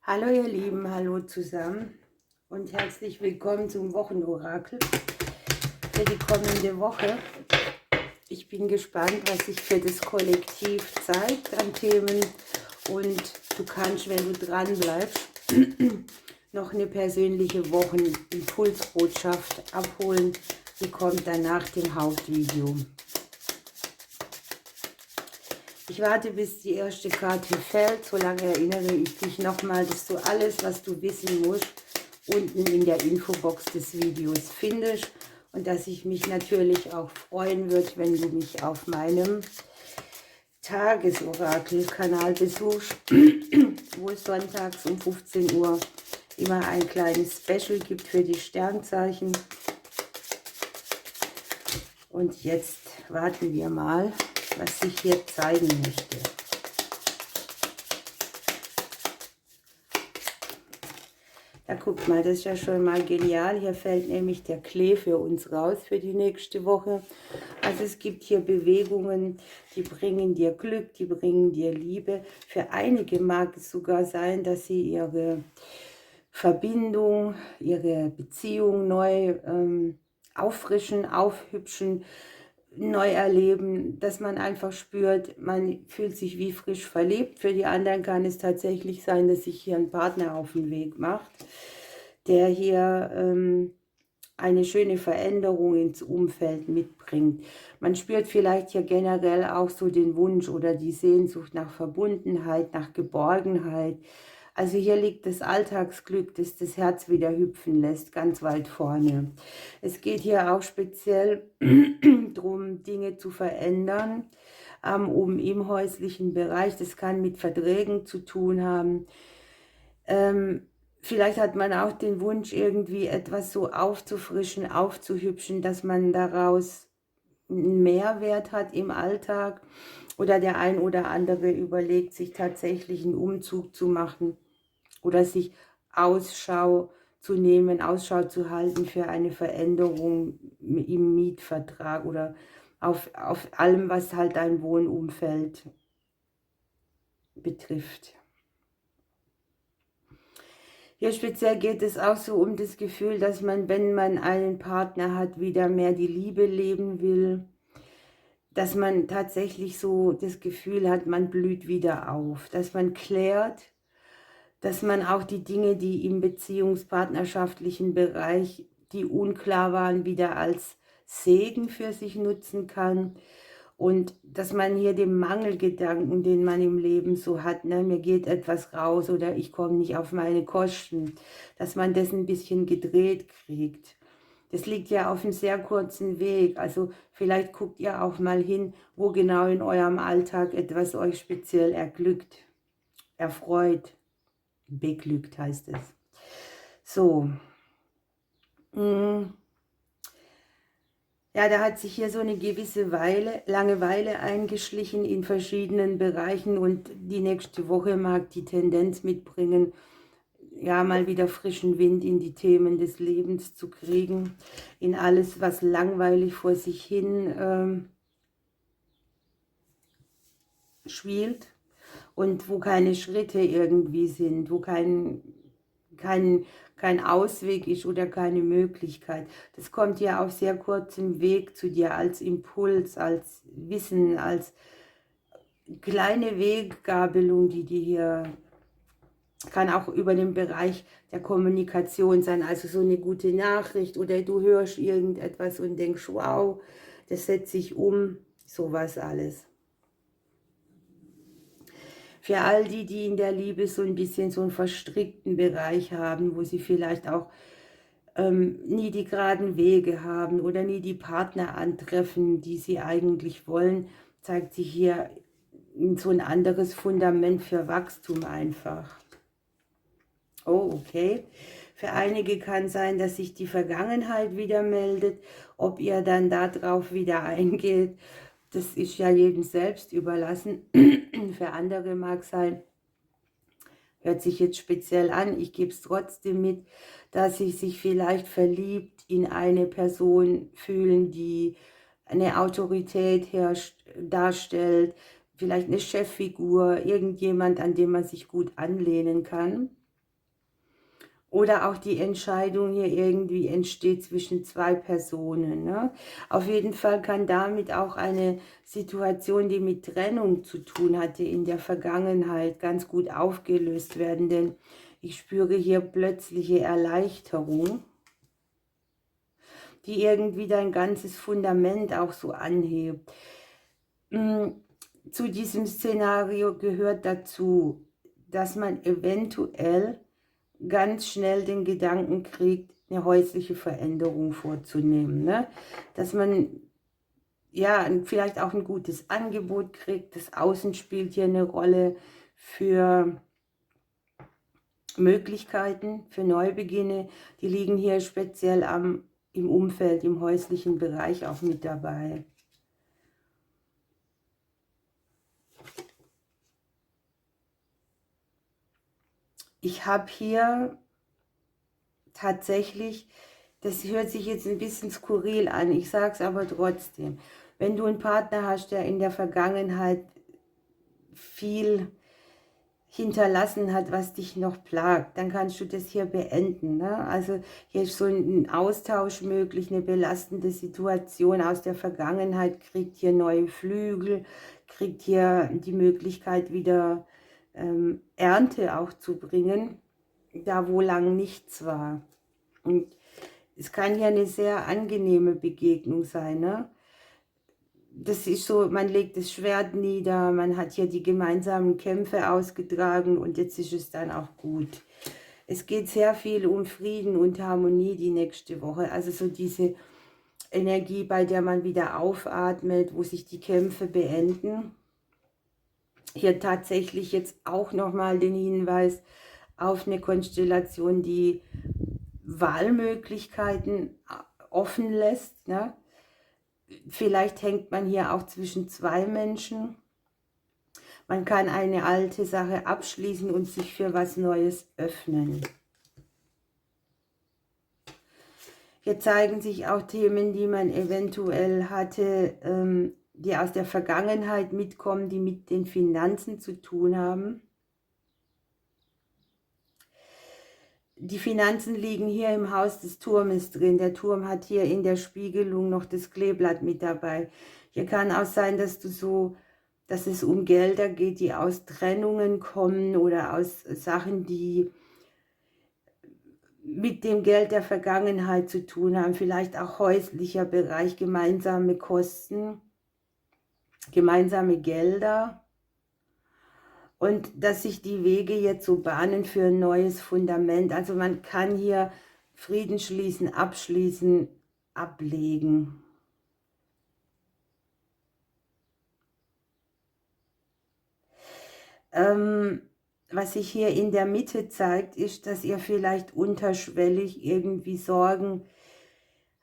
Hallo ihr Lieben, hallo zusammen und herzlich willkommen zum Wochenorakel für die kommende Woche. Ich bin gespannt, was sich für das Kollektiv zeigt an Themen, und du kannst, wenn du dran bleibst, noch eine persönliche Wochenimpulsbotschaft abholen. Die kommt dann nach dem Hauptvideo. Ich warte, bis die erste Karte fällt. Solange erinnere ich dich nochmal, dass du alles, was du wissen musst, unten in der Infobox des Videos findest. Und dass ich mich natürlich auch freuen würde, wenn du mich auf meinem Tagesorakel-Kanal besuchst, wo es sonntags um 15 Uhr immer ein kleines Special gibt für die Sternzeichen. Und jetzt warten wir mal, was sich hier zeigen möchte. Ja, guck mal, das ist ja schon mal genial. Hier fällt nämlich der Klee für uns raus für die nächste Woche. Also es gibt hier Bewegungen, die bringen dir Glück, die bringen dir Liebe. Für einige mag es sogar sein, dass sie ihre Verbindung, ihre Beziehung neu auffrischen, aufhübschen, neu erleben, dass man einfach spürt, man fühlt sich wie frisch verliebt. Für die anderen kann es tatsächlich sein, dass sich hier ein Partner auf den Weg macht, der hier eine schöne Veränderung ins Umfeld mitbringt. Man spürt vielleicht hier generell auch so den Wunsch oder die Sehnsucht nach Verbundenheit, nach Geborgenheit. Also hier liegt das Alltagsglück, das das Herz wieder hüpfen lässt, ganz weit vorne. Es geht hier auch speziell darum, Dinge zu verändern, oben im häuslichen Bereich. Das kann mit Verträgen zu tun haben. Vielleicht hat man auch den Wunsch, irgendwie etwas so aufzufrischen, aufzuhübschen, dass man daraus einen Mehrwert hat im Alltag. Oder der ein oder andere überlegt, sich tatsächlich einen Umzug zu machen oder sich Ausschau zu nehmen, Ausschau zu halten für eine Veränderung im Mietvertrag oder auf allem, was halt dein Wohnumfeld betrifft. Hier speziell geht es auch so um das Gefühl, dass man, wenn man einen Partner hat, wieder mehr die Liebe leben will, dass man tatsächlich so das Gefühl hat, man blüht wieder auf, dass man klärt, dass man auch die Dinge, die im beziehungspartnerschaftlichen Bereich, die unklar waren, wieder als Segen für sich nutzen kann. Und dass man hier den Mangelgedanken, den man im Leben so hat, ne, mir geht etwas raus oder ich komme nicht auf meine Kosten, dass man das ein bisschen gedreht kriegt. Das liegt ja auf einem sehr kurzen Weg. Also vielleicht guckt ihr auch mal hin, wo genau in eurem Alltag etwas euch speziell erglückt, erfreut, beglückt heißt es. So. Ja, da hat sich hier so eine gewisse Langeweile eingeschlichen in verschiedenen Bereichen, und die nächste Woche mag die Tendenz mitbringen, ja, mal wieder frischen Wind in die Themen des Lebens zu kriegen, in alles, was langweilig vor sich hin schwelt und wo keine Schritte irgendwie sind, wo kein Ausweg ist oder keine Möglichkeit. Das kommt ja auf sehr kurzem Weg zu dir als Impuls, als Wissen, als kleine Weggabelung, die dir hier, kann auch über den Bereich der Kommunikation sein, also so eine gute Nachricht oder du hörst irgendetwas und denkst, wow, das setzt sich um, sowas alles. Für all die, die in der Liebe so ein bisschen so einen verstrickten Bereich haben, wo sie vielleicht auch nie die geraden Wege haben oder nie die Partner antreffen, die sie eigentlich wollen, zeigt sich hier so ein anderes Fundament für Wachstum einfach. Oh, okay. Für einige kann sein, dass sich die Vergangenheit wieder meldet. Ob ihr dann darauf wieder eingeht, das ist ja jedem selbst überlassen. Für andere mag sein, hört sich jetzt speziell an, ich gebe es trotzdem mit, dass sie sich vielleicht verliebt in eine Person fühlen, die eine Autorität darstellt, vielleicht eine Cheffigur, irgendjemand, an dem man sich gut anlehnen kann. Oder auch die Entscheidung hier irgendwie entsteht zwischen zwei Personen. Ne? Auf jeden Fall kann damit auch eine Situation, die mit Trennung zu tun hatte in der Vergangenheit, ganz gut aufgelöst werden. Denn ich spüre hier plötzliche Erleichterung, die irgendwie dein ganzes Fundament auch so anhebt. Zu diesem Szenario gehört dazu, dass man eventuell ganz schnell den Gedanken kriegt, eine häusliche Veränderung vorzunehmen. Ne? Dass man ja vielleicht auch ein gutes Angebot kriegt. Das Außen spielt hier eine Rolle für Möglichkeiten, für Neubeginne. Die liegen hier speziell im Umfeld, im häuslichen Bereich auch mit dabei. Ich habe hier tatsächlich, das hört sich jetzt ein bisschen skurril an, ich sage es aber trotzdem, wenn du einen Partner hast, der in der Vergangenheit viel hinterlassen hat, was dich noch plagt, dann kannst du das hier beenden. Ne? Also hier ist so ein Austausch möglich, eine belastende Situation aus der Vergangenheit kriegt hier neue Flügel, kriegt hier die Möglichkeit wieder Ernte auch zu bringen, da wo lang nichts war. Und es kann hier eine sehr angenehme Begegnung sein. Ne? Das ist so, man legt das Schwert nieder, man hat hier die gemeinsamen Kämpfe ausgetragen und jetzt ist es dann auch gut. Es geht sehr viel um Frieden und Harmonie die nächste Woche. Also so diese Energie, bei der man wieder aufatmet, wo sich die Kämpfe beenden. Hier tatsächlich jetzt auch nochmal den Hinweis auf eine Konstellation, die Wahlmöglichkeiten offen lässt. Ne? Vielleicht hängt man hier auch zwischen zwei Menschen. Man kann eine alte Sache abschließen und sich für was Neues öffnen. Hier zeigen sich auch Themen, die man eventuell hatte, die aus der Vergangenheit mitkommen, die mit den Finanzen zu tun haben. Die Finanzen liegen hier im Haus des Turmes drin. Der Turm hat hier in der Spiegelung noch das Kleeblatt mit dabei. Hier kann auch sein, dass es um Gelder geht, die aus Trennungen kommen oder aus Sachen, die mit dem Geld der Vergangenheit zu tun haben. Vielleicht auch häuslicher Bereich, gemeinsame Kosten, gemeinsame Gelder. Und dass sich die Wege jetzt so bahnen für ein neues Fundament. Also man kann hier Frieden schließen, abschließen, ablegen. Was sich hier in der Mitte zeigt, ist, dass ihr vielleicht unterschwellig irgendwie Sorgen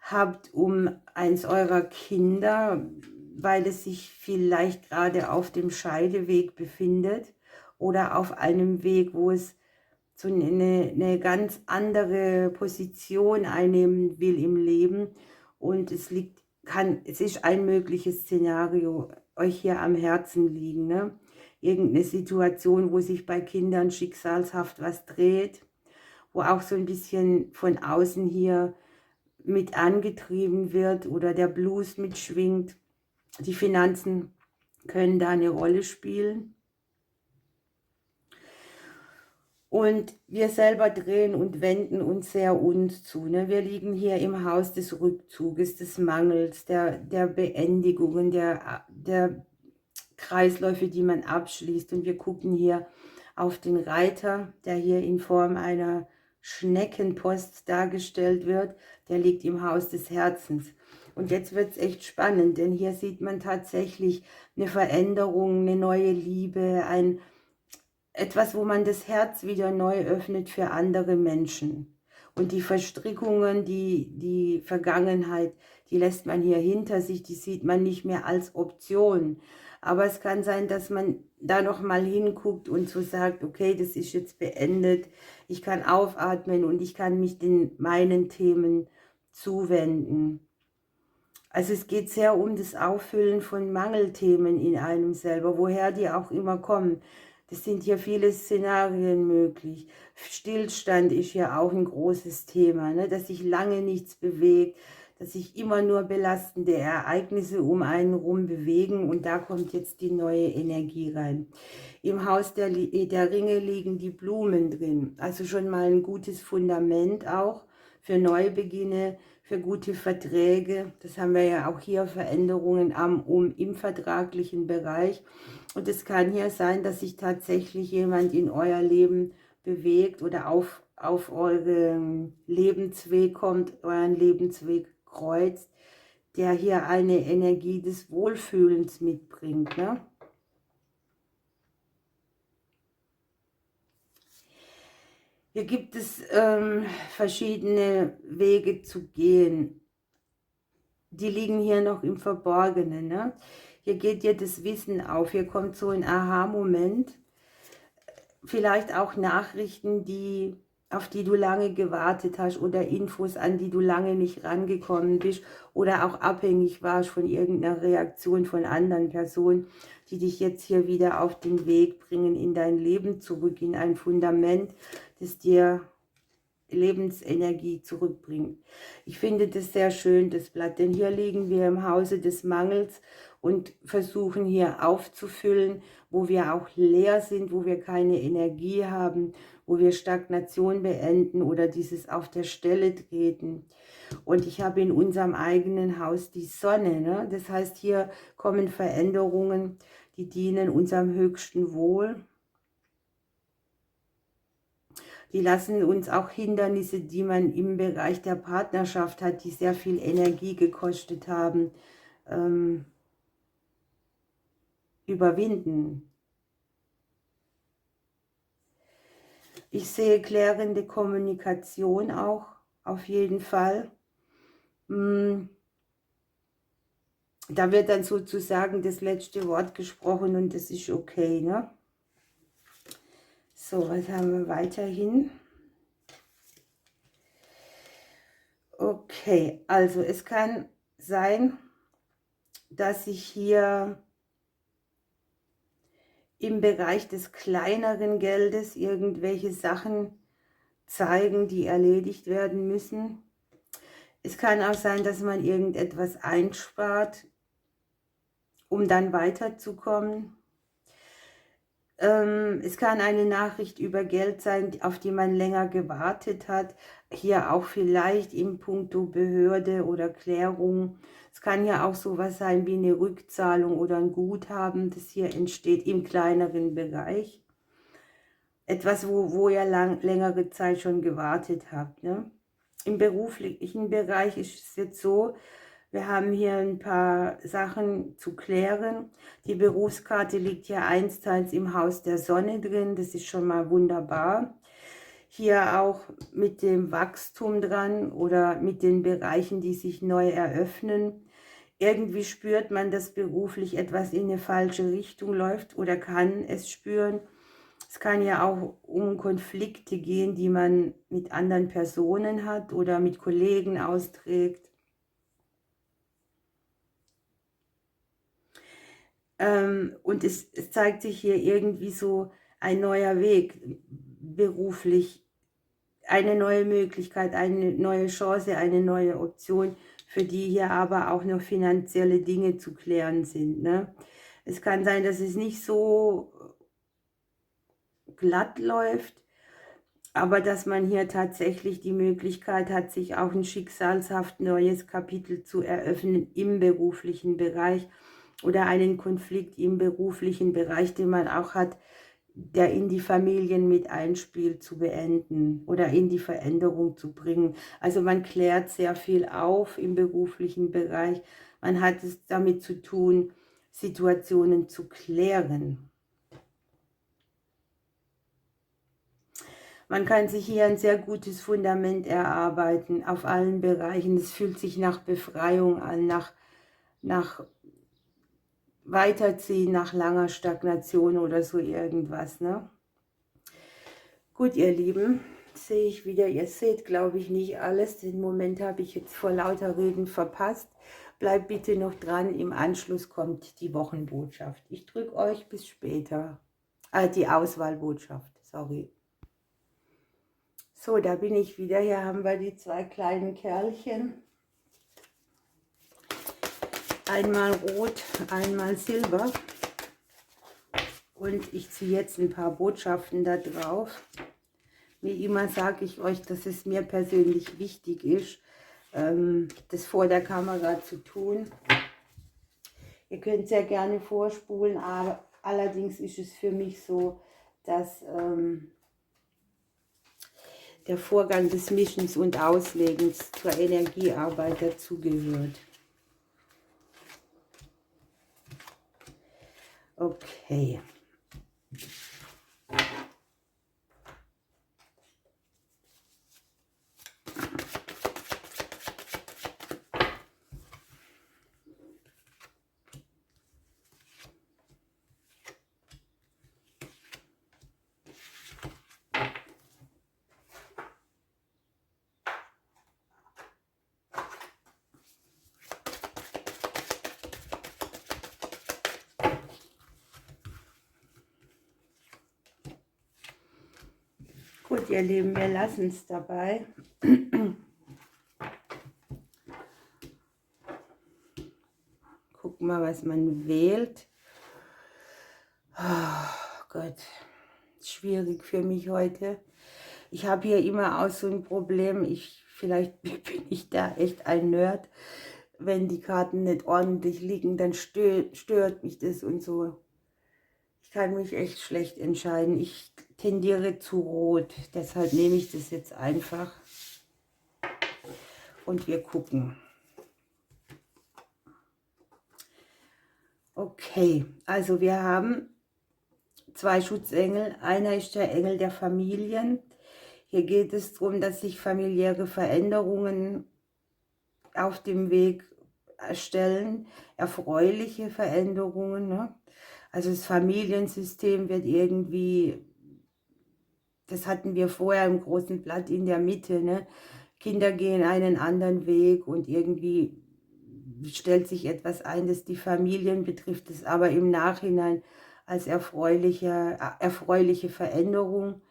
habt um eins eurer Kinder, weil es sich vielleicht gerade auf dem Scheideweg befindet oder auf einem Weg, wo es so eine ganz andere Position einnehmen will im Leben. Und es ist ein mögliches Szenario, euch hier am Herzen liegen. Ne? Irgendeine Situation, wo sich bei Kindern schicksalshaft was dreht, wo auch so ein bisschen von außen hier mit angetrieben wird oder der Blues mitschwingt. Die Finanzen können da eine Rolle spielen. Und wir selber drehen und wenden uns sehr uns zu. Ne? Wir liegen hier im Haus des Rückzuges, des Mangels, der Beendigungen, der Kreisläufe, die man abschließt. Und wir gucken hier auf den Reiter, der hier in Form einer Schneckenpost dargestellt wird. Der liegt im Haus des Herzens. Und jetzt wird es echt spannend, denn hier sieht man tatsächlich eine Veränderung, eine neue Liebe, etwas, wo man das Herz wieder neu öffnet für andere Menschen. Und die Verstrickungen, die Vergangenheit, die lässt man hier hinter sich, die sieht man nicht mehr als Option. Aber es kann sein, dass man da nochmal hinguckt und so sagt, okay, das ist jetzt beendet, ich kann aufatmen und ich kann mich meinen Themen zuwenden. Also es geht sehr um das Auffüllen von Mangelthemen in einem selber, woher die auch immer kommen. Es sind hier viele Szenarien möglich. Stillstand ist ja auch ein großes Thema, ne? Dass sich lange nichts bewegt, dass sich immer nur belastende Ereignisse um einen rum bewegen und da kommt jetzt die neue Energie rein. Im Haus der Ringe liegen die Blumen drin, also schon mal ein gutes Fundament auch für Neubeginne, für gute Verträge. Das haben wir ja auch hier, Veränderungen im vertraglichen Bereich. Und es kann hier sein, dass sich tatsächlich jemand in euer Leben bewegt oder auf euren Lebensweg kommt, euren Lebensweg kreuzt, der hier eine Energie des Wohlfühlens mitbringt, ne? Hier gibt es verschiedene Wege zu gehen. Die liegen hier noch im Verborgenen, ne? Hier geht dir das Wissen auf, hier kommt so ein Aha-Moment, vielleicht auch Nachrichten, auf die du lange gewartet hast oder Infos, an die du lange nicht rangekommen bist oder auch abhängig warst von irgendeiner Reaktion von anderen Personen, die dich jetzt hier wieder auf den Weg bringen, in dein Leben zurück, in ein Fundament, das dir Lebensenergie zurückbringt. Ich finde das sehr schön, das Blatt, denn hier liegen wir im Hause des Mangels und versuchen hier aufzufüllen, wo wir auch leer sind, wo wir keine Energie haben, wo wir Stagnation beenden oder dieses auf der Stelle treten. Und ich habe in unserem eigenen Haus die Sonne, ne? Das heißt, hier kommen Veränderungen, die dienen unserem höchsten Wohl. Die lassen uns auch Hindernisse, die man im Bereich der Partnerschaft hat, die sehr viel Energie gekostet haben, überwinden. Ich sehe klärende Kommunikation auch, auf jeden Fall. Da wird dann sozusagen das letzte Wort gesprochen und das ist okay, ne? So, was haben wir weiterhin? Okay, also es kann sein, dass sich hier im Bereich des kleineren Geldes irgendwelche Sachen zeigen, die erledigt werden müssen. Es kann auch sein, dass man irgendetwas einspart, um dann weiterzukommen. Es kann eine Nachricht über Geld sein, auf die man länger gewartet hat. Hier auch vielleicht im Punkto Behörde oder Klärung. Es kann ja auch sowas sein wie eine Rückzahlung oder ein Guthaben, das hier entsteht im kleineren Bereich. Etwas, wo ihr längere Zeit schon gewartet habt, ne? Im beruflichen Bereich ist es jetzt so, wir haben hier ein paar Sachen zu klären. Die Berufskarte liegt hier einsteils im Haus der Sonne drin. Das ist schon mal wunderbar. Hier auch mit dem Wachstum dran oder mit den Bereichen, die sich neu eröffnen. Irgendwie spürt man, dass beruflich etwas in eine falsche Richtung läuft oder kann es spüren. Es kann ja auch um Konflikte gehen, die man mit anderen Personen hat oder mit Kollegen austrägt. Und es zeigt sich hier irgendwie so ein neuer Weg, beruflich, eine neue Möglichkeit, eine neue Chance, eine neue Option, für die hier aber auch noch finanzielle Dinge zu klären sind, ne? Es kann sein, dass es nicht so glatt läuft, aber dass man hier tatsächlich die Möglichkeit hat, sich auch ein schicksalshaft neues Kapitel zu eröffnen im beruflichen Bereich oder einen Konflikt im beruflichen Bereich, den man auch hat, der in die Familien mit einspielt, zu beenden oder in die Veränderung zu bringen. Also man klärt sehr viel auf im beruflichen Bereich. Man hat es damit zu tun, Situationen zu klären. Man kann sich hier ein sehr gutes Fundament erarbeiten auf allen Bereichen. Es fühlt sich nach Befreiung an, nach Weiterziehen, nach langer Stagnation oder so irgendwas, ne? Gut, ihr Lieben, sehe ich wieder. Ihr seht, glaube ich, nicht alles. Den Moment habe ich jetzt vor lauter Reden verpasst. Bleibt bitte noch dran. Im Anschluss kommt die Wochenbotschaft. Ich drücke euch bis später. Die Auswahlbotschaft, sorry. So, da bin ich wieder. Hier haben wir die zwei kleinen Kerlchen. Einmal rot, einmal silber. Und ich ziehe jetzt ein paar Botschaften da drauf. Wie immer sage ich euch, dass es mir persönlich wichtig ist, das vor der Kamera zu tun. Ihr könnt sehr gerne vorspulen, aber allerdings ist es für mich so, dass der Vorgang des Mischens und Auslegens zur Energiearbeit dazugehört. Okay. Gut, ihr Lieben, wir lassen es dabei. Gucken mal, was man wählt. Oh Gott, schwierig für mich heute. Ich habe hier immer auch so ein Problem. Vielleicht bin ich da echt ein Nerd. Wenn die Karten nicht ordentlich liegen, dann stört mich das und so. Ich kann mich echt schlecht entscheiden. Ich tendiere zu rot. Deshalb nehme ich das jetzt einfach. Und wir gucken. Okay, also wir haben zwei Schutzengel. Einer ist der Engel der Familien. Hier geht es darum, dass sich familiäre Veränderungen auf dem Weg stellen, erfreuliche Veränderungen. Ne? Also das Familiensystem wird irgendwie, das hatten wir vorher im großen Blatt in der Mitte, ne? Kinder gehen einen anderen Weg und irgendwie stellt sich etwas ein, das die Familien betrifft, das aber im Nachhinein als erfreuliche Veränderung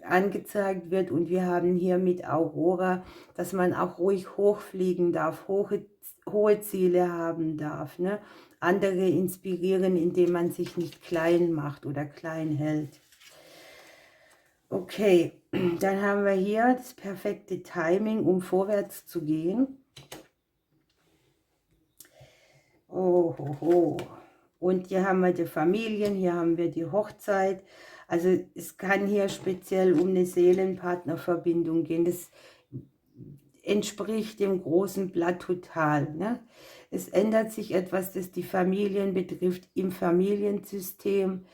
angezeigt wird. Und wir haben hier mit Aurora, dass man auch ruhig hochfliegen darf, hohe Ziele haben darf, ne? Andere inspirieren, indem man sich nicht klein macht oder klein hält. Okay, dann haben wir hier das perfekte Timing, um vorwärts zu gehen. Oh, ho, ho. Und hier haben wir die Familien, hier haben wir die Hochzeit. Also es kann hier speziell um eine Seelenpartnerverbindung gehen. Das entspricht dem großen Blatt total. Ne? Es ändert sich etwas, das die Familien betrifft, im Familiensystem.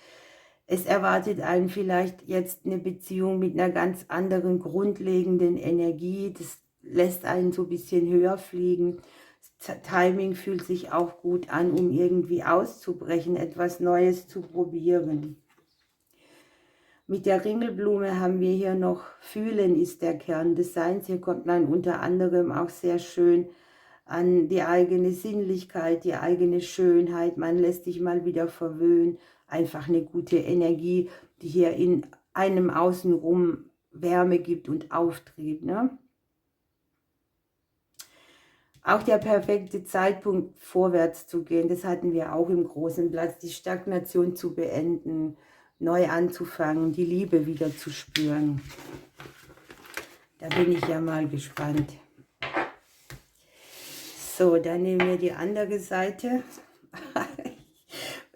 Es erwartet einen vielleicht jetzt eine Beziehung mit einer ganz anderen grundlegenden Energie. Das lässt einen so ein bisschen höher fliegen. Das Timing fühlt sich auch gut an, um irgendwie auszubrechen, etwas Neues zu probieren. Mit der Ringelblume haben wir hier noch Fühlen ist der Kern des Seins. Hier kommt man unter anderem auch sehr schön an die eigene Sinnlichkeit, die eigene Schönheit. Man lässt sich mal wieder verwöhnen. Einfach eine gute Energie, die hier in einem außenrum Wärme gibt und Auftrieb. Ne? Auch der perfekte Zeitpunkt, vorwärts zu gehen, das hatten wir auch im großen Blatt, die Stagnation zu beenden, neu anzufangen, die Liebe wieder zu spüren. Da bin ich ja mal gespannt. So, dann nehmen wir die andere Seite.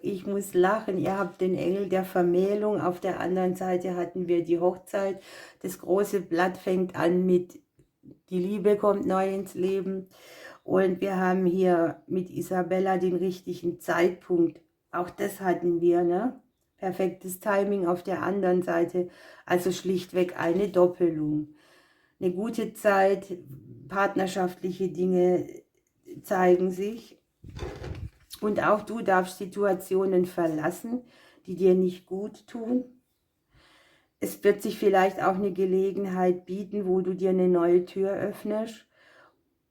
Ich muss lachen, ihr habt den Engel der Vermählung, auf der anderen Seite hatten wir die Hochzeit. Das große Blatt fängt an mit, die Liebe kommt neu ins Leben. Und wir haben hier mit Isabella den richtigen Zeitpunkt. Auch das hatten wir, ne? Perfektes Timing auf der anderen Seite. Also schlichtweg eine Doppelung. Eine gute Zeit, partnerschaftliche Dinge zeigen sich. Und auch du darfst Situationen verlassen, die dir nicht gut tun. Es wird sich vielleicht auch eine Gelegenheit bieten, wo du dir eine neue Tür öffnest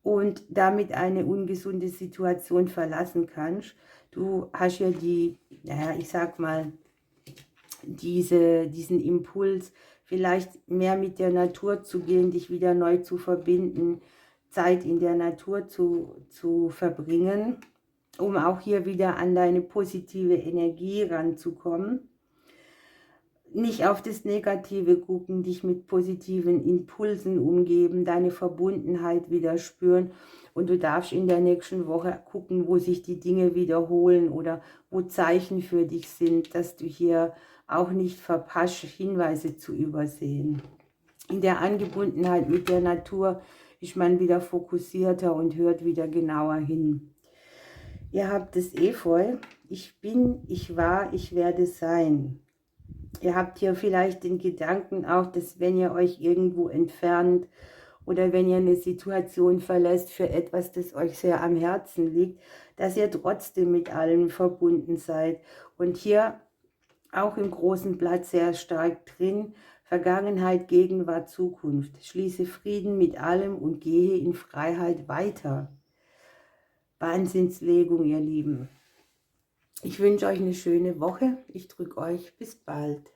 und damit eine ungesunde Situation verlassen kannst. Du hast ja die, naja, ich sag mal, diesen Impuls, vielleicht mehr mit der Natur zu gehen, dich wieder neu zu verbinden, Zeit in der Natur zu verbringen, um auch hier wieder an deine positive Energie ranzukommen. Nicht auf das Negative gucken, dich mit positiven Impulsen umgeben, deine Verbundenheit wieder spüren. Und du darfst in der nächsten Woche gucken, wo sich die Dinge wiederholen oder wo Zeichen für dich sind, dass du hier auch nicht verpasst, Hinweise zu übersehen. In der Angebundenheit mit der Natur ist man wieder fokussierter und hört wieder genauer hin. Ihr habt es voll. Ich bin, ich war, ich werde sein. Ihr habt hier vielleicht den Gedanken auch, dass wenn ihr euch irgendwo entfernt oder wenn ihr eine Situation verlässt für etwas, das euch sehr am Herzen liegt, dass ihr trotzdem mit allem verbunden seid. Und hier auch im großen Blatt sehr stark drin, Vergangenheit, Gegenwart, Zukunft. Schließe Frieden mit allem und gehe in Freiheit weiter. Wahnsinnslegung, ihr Lieben. Ich wünsche euch eine schöne Woche. Ich drücke euch. Bis bald.